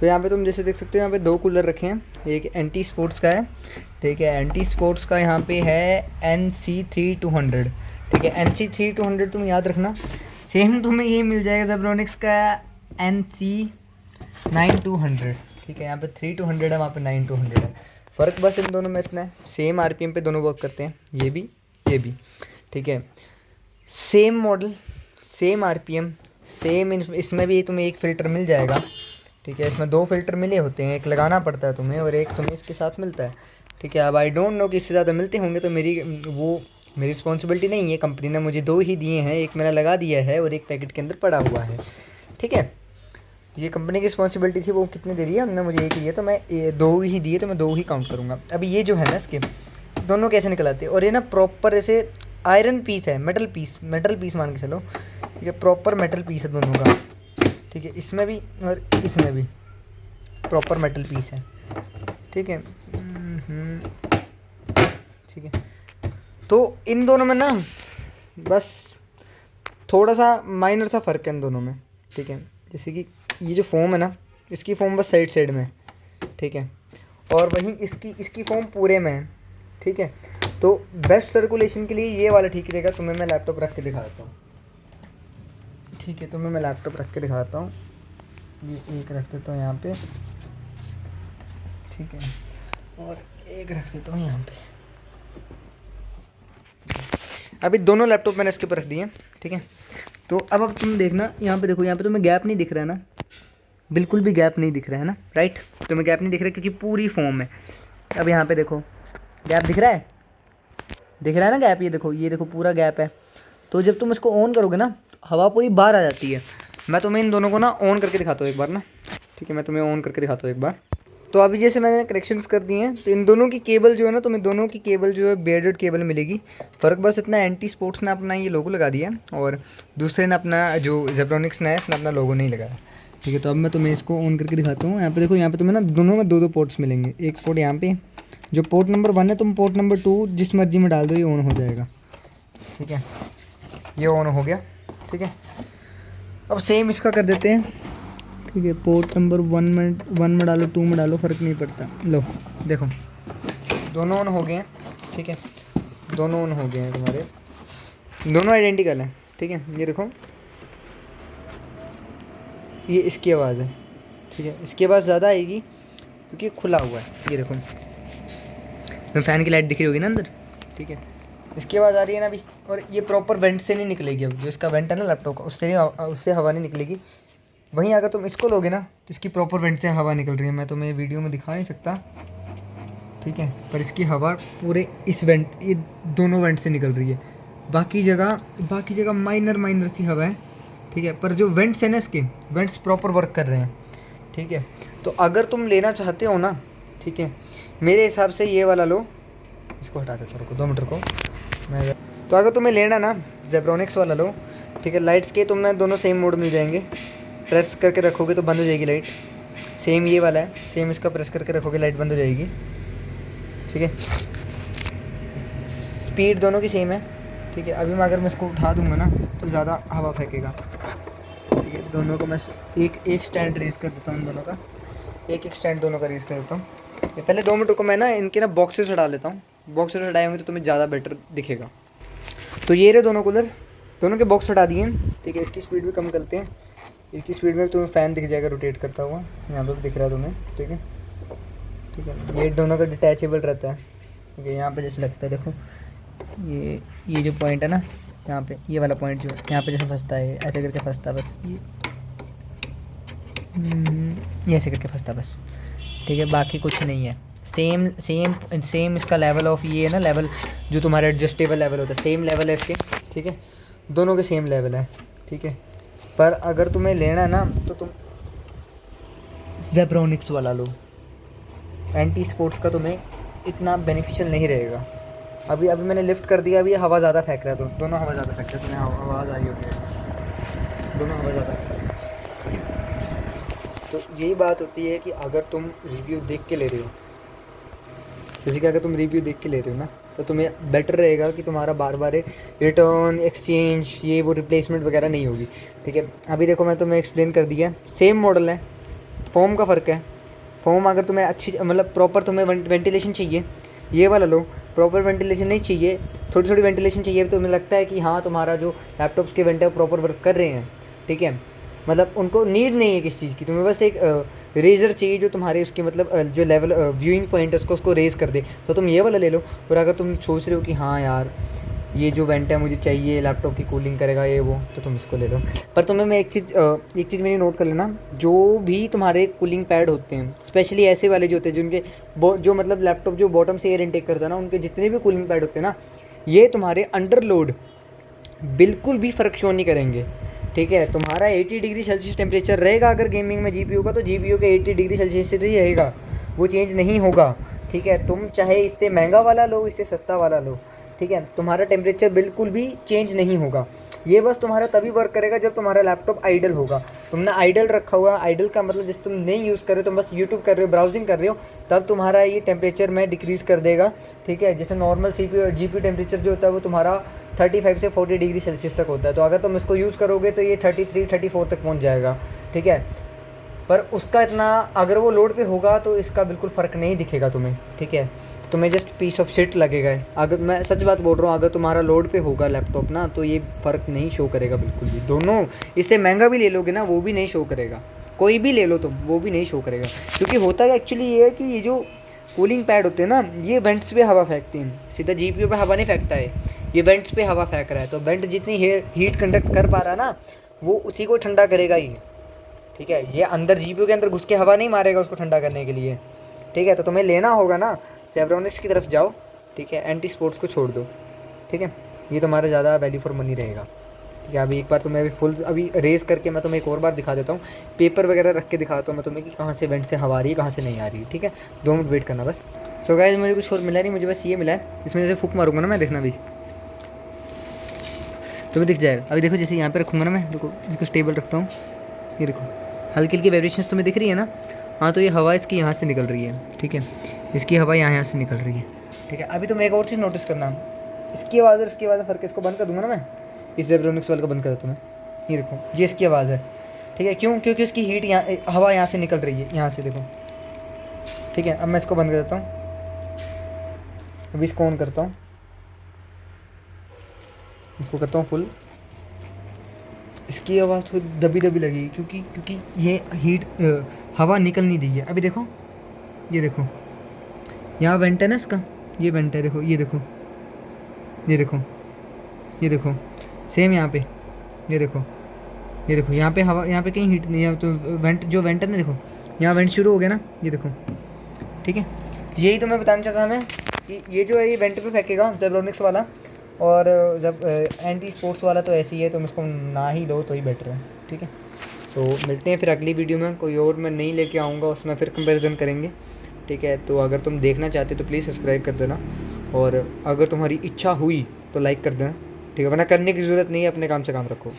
तो यहाँ पे तुम जैसे देख सकते हो यहाँ पे 2 कूलर रखे हैं, एक एंटी स्पोर्ट्स का है, ठीक है। एंटी स्पोर्ट्स का यहाँ पे है NC3200, ठीक है। NC3200 तुम याद रखना, सेम तुम्हें यही मिल जाएगा ज़ेब्रोनिक्स का NC9200, ठीक है। यहाँ पे 3200 है, वहाँ पे 9200 है। फ़र्क बस इन दोनों में इतना है, सेम RPM पे दोनों वर्क करते हैं, ये भी, ठीक है। Same model, same RPM, same इसमें भी तुम्हें एक फ़िल्टर मिल जाएगा, ठीक है। इसमें 2 फ़िल्टर मिले होते हैं, एक लगाना पड़ता है तुम्हें और एक तुम्हें इसके साथ मिलता है, ठीक है। अब आई डोंट नो कि इससे ज़्यादा मिलते होंगे, तो मेरी रिस्पॉन्सिबिलिटी नहीं है, कंपनी ने मुझे 2 ही दिए हैं, एक मैंने लगा दिया है और एक पैकेट के अंदर पड़ा हुआ है, ठीक है। ये कंपनी की रिस्पॉन्सिबिलिटी थी, वो कितने दे रही है, हमने मुझे 1 ही दिया, तो मैं 2 ही दिए, तो मैं 2 ही काउंट करूँगा। अभी ये जो है ना, इसके दोनों कैसे निकलाते हैं, और ये ना प्रॉपर ऐसे आयरन पीस है, मेटल पीस मान के चलो, ठीक है। प्रॉपर मेटल पीस है दोनों का, ठीक है। इसमें भी और इसमें भी प्रॉपर मेटल पीस है, ठीक है। ठीक है, तो इन दोनों में ना बस थोड़ा सा माइनर सा फ़र्क है इन दोनों में, ठीक है। जैसे कि ये जो फोम है ना, इसकी फोम बस साइड में है, ठीक है, और वहीं इसकी फोम पूरे में है, ठीक है। तो बेस्ट सर्कुलेशन के लिए ये वाला ठीक रहेगा। तुम्हें मैं लैपटॉप रख के दिखाता हूँ, ठीक है। तुम्हें मैं लैपटॉप रख के दिखाता हूँ, ये एक रख देता हूँ यहाँ पे, ठीक है, और एक रख देता हूँ यहाँ पे। अभी दोनों लैपटॉप मैंने इसके ऊपर रख दिए, ठीक है। तो अब तुम देखना, यहाँ पे देखो, यहाँ पे तुम्हें गैप नहीं दिख रहा है ना, बिल्कुल भी गैप नहीं दिख रहा है ना, राइट। तुम्हें गैप नहीं दिख रहा है क्योंकि पूरी फोम है। अब यहाँ पे देखो, गैप दिख रहा है, ना गैप, ये देखो पूरा गैप है। तो जब तुम इसको ऑन करोगे ना, हवा पूरी बाहर आ जाती है। मैं तुम्हें इन दोनों को ना ऑन करके दिखाता हूँ एक बार ना, ठीक है। मैं तुम्हें ऑन करके दिखाता हूँ एक बार। तो अभी जैसे मैंने कनेक्शंस कर दिए हैं, तो इन दोनों की केबल जो है ना, तुम्हें दोनों की केबल जो है बेयर्डेड केबल मिलेगी। फ़र्क बस इतना, एंटी स्पोर्ट्स ने अपना ये लोगो लगा दिया और दूसरे ने अपना, जो ज़ेब्रोनिक्स ने अपना लोगो नहीं लगाया, ठीक है। तो अब मैं तुम्हें इसको ऑन करके दिखाता हूँ। यहाँ पे देखो, यहाँ पे तुम्हें ना दोनों में 2 पोर्ट्स मिलेंगे। एक पोर्ट यहाँ पे, जो पोर्ट नंबर 1 है, तुम पोर्ट नंबर 2 जिस मर्जी में डाल दो, ये ऑन हो जाएगा, ठीक है। ये ऑन हो गया, ठीक है। अब सेम इसका कर देते हैं, ठीक है। पोर्ट नंबर 1 में डालो, 2 में डालो, फ़र्क नहीं पड़ता। लो देखो, दोनों ऑन हो गए हैं, ठीक है। दोनों ऑन हो गए हैं तुम्हारे, दोनों आइडेंटिकल हैं, ठीक है। ये देखो, ये इसकी आवाज़ है, ठीक है। इसकी आवाज़ ज़्यादा आएगी क्योंकि खुला हुआ है। ये देखो, तो फ़ैन की लाइट दिख रही होगी ना अंदर, ठीक है। इसकी आवाज़ आ रही है ना अभी, और ये प्रॉपर वेंट से नहीं निकलेगी। अब जो इसका वेंट है ना लैपटॉप का, उससे हवा नहीं निकलेगी। वहीं अगर तुम इसको लोगे ना, तो इसकी प्रॉपर वेंट से हवा निकल रही है। मैं तुम्हें वीडियो में दिखा नहीं सकता, ठीक है, पर इसकी हवा पूरे इस वेंट, ये दोनों वेंट से निकल रही है। बाकी जगह माइनर सी हवा है, ठीक है। पर जो वेंट्स हैं ना, इसके वेंट्स प्रॉपर वर्क कर रहे हैं, ठीक है। तो अगर तुम लेना चाहते हो ना, ठीक है, मेरे हिसाब से ये वाला लो। इसको हटा देता, रुको 2 मिनट को मैं। तो अगर तुम्हें लेना ना, ज़ेब्रोनिक्स वाला लो, ठीक है। लाइट्स के तुम्हें दोनों सेम मोड मिल जाएंगे। प्रेस करके रखोगे तो बंद हो जाएगी लाइट, सेम ये वाला है, सेम इसका प्रेस करके रखोगे लाइट बंद हो जाएगी, ठीक है। स्पीड दोनों की सेम है, ठीक है। अभी मैं अगर मैं इसको उठा दूंगा ना, तो ज़्यादा हवा फेंकेगा, ठीक है। दोनों को मैं एक स्टैंड रेस कर देता हूँ, दोनों का एक स्टैंड दोनों का रेस कर देता हूँ। पहले 2 मिनट को मैं ना इनके ना बॉक्सेस हटा लेता हूँ। बॉक्सेस हटाए होंगे तो तुम्हें ज़्यादा बेटर दिखेगा। तो ये रहे दोनों कूलर, दोनों के बॉक्स हटा दिए, ठीक है। इसकी स्पीड भी कम करते हैं। इसकी स्पीड में तुम्हें फ़ैन दिख जाएगा रोटेट करता हुआ, यहाँ पे भी दिख रहा है तुम्हें, ठीक है, ठीक है। ये दोनों का डिटैचेबल रहता है, ठीक है। यहाँ पे जैसे लगता है, देखो ये जो पॉइंट है ना, यहाँ पे ये वाला पॉइंट जो यहाँ पे जैसे फंसता है, ऐसे करके फंसता है बस, ये ऐसे करके फंसता बस, ठीक है। बाकी कुछ नहीं है। सेम इसका लेवल ऑफ ये है ना, लेवल जो तुम्हारा एडजस्टेबल लेवल होता है, सेम लेवल है इसके, ठीक है। दोनों के सेम लेवल है, ठीक है। पर अगर तुम्हें लेना है ना, तो तुम ज़ेब्रोनिक्स वाला लो। एंटी स्पोर्ट्स का तुम्हें इतना बेनिफिशियल नहीं रहेगा। अभी मैंने लिफ्ट कर दिया, अभी हवा ज़्यादा फेंक रहा है, तो दोनों हवा ज़्यादा फेंक रहे हैं। तुम्हें आवाज़ आ रही होगी, दोनों हवा ज़्यादा फेंक रहे हैं। तो यही बात होती है कि अगर तुम रिव्यू देख के ले रहे हो, जैसे कि अगर तुम रिव्यू देख के ले रहे हो ना, तो तुम्हें बेटर रहेगा कि तुम्हारा बार बार रिटर्न, एक्सचेंज, ये वो रिप्लेसमेंट वगैरह नहीं होगी, ठीक है। अभी देखो, मैं तुम्हें एक्सप्लेन कर दिया, सेम मॉडल है, फ़ोम का फ़र्क है। फ़ोम अगर तुम्हें अच्छी मतलब प्रॉपर तुम्हें वेंटिलेशन चाहिए, ये वाला लो। प्रॉपर वेंटिलेशन नहीं चाहिए, थोड़ी थोड़ी वेंटिलेशन चाहिए, तो तुम्हें लगता है कि हाँ तुम्हारा जो लैपटॉप्स के वेंट है वो प्रॉपर वर्क कर रहे हैं, ठीक है, मतलब उनको नीड नहीं है किसी चीज़ की, तुम्हें बस एक रेज़र चाहिए जो तुम्हारे उसके मतलब जो लेवल व्यूइंग पॉइंट है उसको रेज़ कर दे, तो तुम ये वाला ले लो। और अगर तुम सोच रहे हो कि हाँ यार ये जो वेंट है मुझे चाहिए, लैपटॉप की कूलिंग करेगा ये वो, तो तुम इसको ले लो। पर तुम्हें मैं एक चीज़ मेरी नोट कर लेना, जो भी तुम्हारे कूलिंग पैड होते हैं, स्पेशली ऐसे वाले जो होते हैं जिनके जो मतलब लैपटॉप जो बॉटम से एयर इनटेक करता है ना, उनके जितने भी कूलिंग पैड होते हैं ना, ये तुम्हारे अंडर लोड बिल्कुल भी फ़र्क शो नहीं करेंगे, ठीक है। तुम्हारा 80 डिग्री सेल्सियस टेम्परेचर रहेगा अगर गेमिंग में जीपीयू का, तो जीपीयू का 80 डिग्री सेल्सियस ही रहेगा, वो चेंज नहीं होगा, ठीक है। तुम चाहे इससे महंगा वाला लो, इससे सस्ता वाला लो, ठीक है, तुम्हारा टेम्परेचर बिल्कुल भी चेंज नहीं होगा। ये बस तुम्हारा तभी वर्क करेगा जब तुम्हारा लैपटॉप आइडल होगा। तुमने आइडल रखा हुआ, आइडल का मतलब जैसे तुम नहीं यूज़ कर रहे हो, तुम बस यूट्यूब कर रहे हो, ब्राउजिंग कर रहे हो, तब तुम्हारा ये टेम्परेचर में डिक्रीज़ कर देगा, ठीक है। जैसे नॉर्मल CPU और GPU टेम्परेचर जो होता है वो तुम्हारा 35 से 40 डिग्री सेल्सियस तक होता है, तो अगर तुम इसको यूज़ करोगे तो ये 33-34 तक पहुँच जाएगा, ठीक है। पर उसका इतना अगर वो लोड पे होगा तो इसका बिल्कुल फ़र्क नहीं दिखेगा तुम्हें, ठीक है। तो तुम्हें जस्ट पीस ऑफ शिट लगेगा। अगर मैं सच बात बोल रहा हूँ, अगर तुम्हारा लोड पे होगा लैपटॉप ना, तो ये फ़र्क नहीं शो करेगा बिल्कुल भी। दोनों, इससे महंगा भी ले लोगे ना वो भी नहीं शो करेगा, कोई भी ले लो तुम वो भी नहीं शो करेगा। क्योंकि होता है एक्चुअली ये है कि ये जो कूलिंग पैड होते हैं ना, ये वेंट्स पे हवा फेंकते हैं, सीधा GPU पे हवा नहीं फेंकता है, ये वेंट्स पे हवा फेंक रहा है। तो वेंट जितनी हीट कंडक्ट कर पा रहा है ना, वो उसी को ठंडा करेगा ही, ठीक है। ये अंदर GPU के अंदर घुस के हवा नहीं मारेगा उसको ठंडा करने के लिए, ठीक है। तो तुम्हें लेना होगा ना, जेब्रॉनिक्स की तरफ जाओ, ठीक है, एंटी स्पोर्ट्स को छोड़ दो, ठीक है। ये तुम्हारा ज़्यादा वैल्यू फॉर मनी रहेगा, ठीक है। अभी एक बार तुम्हें अभी रेस करके मैं तुम्हें एक और बार दिखा देता हूँ, पेपर वगैरह रख के दिखाता हूँ मैं तुम्हें कि कहाँ से वेंट से हवा आ रही है, कहाँ से नहीं आ रही है, ठीक है। 2 मिनट वेट करना बस। सो गाइस मुझे कुछ और मिला नहीं, मुझे बस ये मिला है, इसमें जैसे फूक मारूंगा ना मैं, देखना भी तुम्हें दिख जाएगा। अभी देखो जैसे यहाँ पे रखूँगा ना मैं, देखो इसको स्टेबल रखता हूँ, ये देखो हल्की हल्की वाइब्रेशंस तुम्हें दिख रही है ना, हाँ तो ये हवा इसकी यहाँ से निकल रही है, ठीक है, इसकी हवा यहाँ से निकल रही है, ठीक है। अभी तुम एक और चीज़ नोटिस करना, इसकी आवाज़ और इसकी आवाज़ फ़र्क, इसको बंद कर दूँगा ना मैं, इस जेब्रॉनिक्स वाले को बंद कर देता हूँ मैं, ये देखो ये इसकी आवाज़ है, ठीक है। क्यों? क्योंकि इसकी हीट यहाँ, हवा यहाँ से निकल रही है, यहाँ से देखो, ठीक है। अब मैं इसको बंद कर देता हूँ, अभी इसको ऑन करता हूँ, इसको करता हूँ फुल, इसकी आवाज़ थोड़ी दबी दबी लगी क्योंकि ये हीट हवा निकल नहीं रही है। अभी देखो, ये देखो यहाँ वेंट है ना इसका, ये वेंट है, देखो ये देखो, ये देखो, ये देखो सेम यहाँ पे, ये देखो, ये देखो यहाँ पे हवा, यहाँ पे कहीं हीट नहीं है, तो वेंट जो वेंट है ना, देखो यहाँ वेंट शुरू हो गया ना, ये देखो, ठीक है। यही तो मैं बताना चाहता था मैं कि ये जो है ये वेंट पे फेंकेगा जेब्रॉनिक्स वाला, और जब एंटी स्पोर्ट्स वाला तो ऐसे ही है, तुम इसको ना ही लो तो ही बेटर है, ठीक है। सो मिलते हैं फिर अगली वीडियो में, कोई और मैं नहीं लेके आऊँगा, उसमें फिर कंपैरिजन करेंगे, ठीक है। तो अगर तुम देखना चाहते तो प्लीज़ सब्सक्राइब कर देना, और अगर तुम्हारी इच्छा हुई तो लाइक कर देना, ठीक है, वरना करने की ज़रूरत नहीं है, अपने काम से काम रखो।